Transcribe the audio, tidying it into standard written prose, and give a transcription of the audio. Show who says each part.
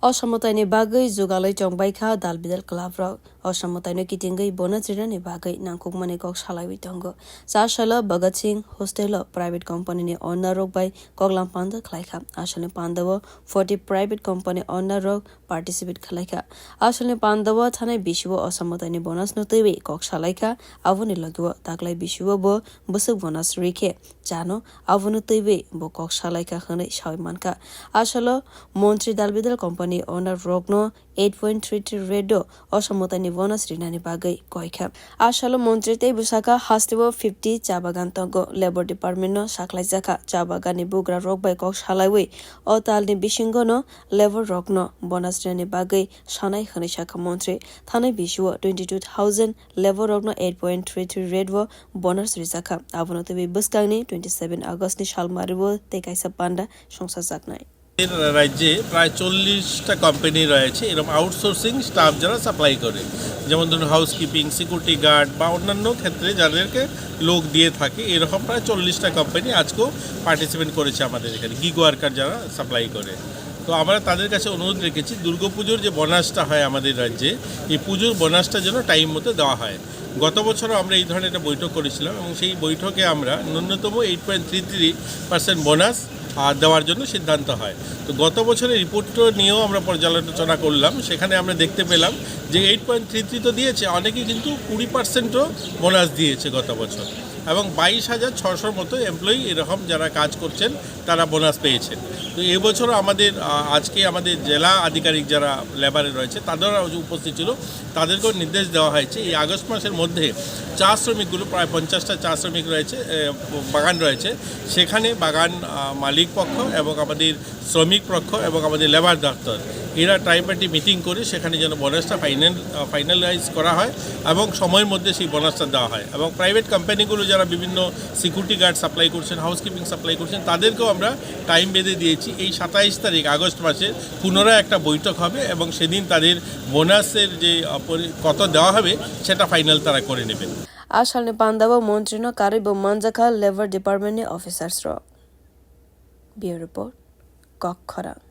Speaker 1: Osamotani bagai zugalai chongbaikha dalbidal klavra Osamotani kitingai bonatrani bagai nangkukmani kok salai tongo Sashala Bhagat Singh hostel private company ni owner rok by koklam panda khlaika asale pandawa 40 private company owner rok participate khlaika asale pandawa thanai bishiwo Osamotani bonus no twiwi kok salaika avuni lagwa taklai bishiwo bo busuk bonus rike jano avunu twiwi bo kok salaika khane shaimanka asale montri dalbidal company owner rokno 8.33 redo Osamotani bonus rinani bagai koika asalo montri tei busaka hastiwo 50 chabagan tongo labor department no saklai jaka chabagani bugra rok bai kok salaiwi o talni bisingo no labor rok no bonus rinani bagai sanai khani saka montri thanai bishiwo 22,000 labor rok no 8.33 redo bonus rijaka abonote bi buskangni 27 August ni salmaribo tekaisa panda songsa jaknai
Speaker 2: রাজ্যে প্রায় 40টা company রয়েছে এরকম outsourcing staff যারা supply করে যেমন ধরুন housekeeping security guard বা অন্যান্য ক্ষেত্রে যাদেরকে লোক দিয়ে থাকে এরকম প্রায় 40টা কোম্পানি আজকেও পার্টিসিপেট করেছে আমাদের এখানে গিগ ওয়ার্কার যারা সাপ্লাই করে তো আমরা তাদের কাছে অনুরোধ রেখেছি দুর্গাপুজোর যে বোনাসটা হয় আমাদের রাজ্যে এই পুজোর বোনাসটা যেন টাইম মতো দেওয়া হয় গত বছরও আমরা এই ধরনের একটা বৈঠক করেছিলাম এবং সেই বৈঠকে আমরা ন্যূনতম 8.33% বোনাস দেওয়ার জন্য সিদ্ধান্ত হয় তো গত বছরের রিপোর্টটা নিয়েও আমরা পর্যালোচনা করলাম সেখানে আমরা দেখতে পেলাম যে 8.33 তো দিয়েছে অনেকেই কিন্তু 20%ও বোনাস দিয়েছে গত বছর এবং 22,600 মতো এমপ্লয়ি এরকম যারা কাজ করছেন তারা বোনাস পেয়েছেন তো এবছরও আজকে আমাদের জেলা আধিকারিক যারা লেবারে রয়েছে তাদেরও উপস্থিত ছিল তাদেরকেও নির্দেশ দেওয়া হয়েছে এই আগস্ট মাসের মধ্যে চা শ্রমিকগুলো প্রায় 50টা চা শ্রমিক রয়েছে বাগান রয়েছে সেখানে বাগান মালিক পক্ষ এবং আমাদের শ্রমিক পক্ষ এবং আমাদের লেবার দপ্তর এরা ট্রাইপার্টি মিটিং করে সেখানে যেন বোনাসটা ফাইনালাইজ করা হয় এবং সময়ের মধ্যে সেই বোনাসটা দেওয়া হয় এবং প্রাইভেট কোম্পানিগুলো যারা বিভিন্ন সিকিউরিটি গার্ড সাপ্লাই করছেন হাউসকিপিং সাপ্লাই করছেন তাদেরকেও আমরা টাইম বেঁধে দিয়েছি এই 27 তারিখ আগস্ট মাসে পুনরায় একটা বৈঠক হবে এবং সেদিন তাদের বোনাসের যে কত দেওয়া হবে সেটা ফাইনাল তারা করে নেবেন
Speaker 1: asalne pandawa montri no karibo manjaka labor department ni officers ro bureau report koklam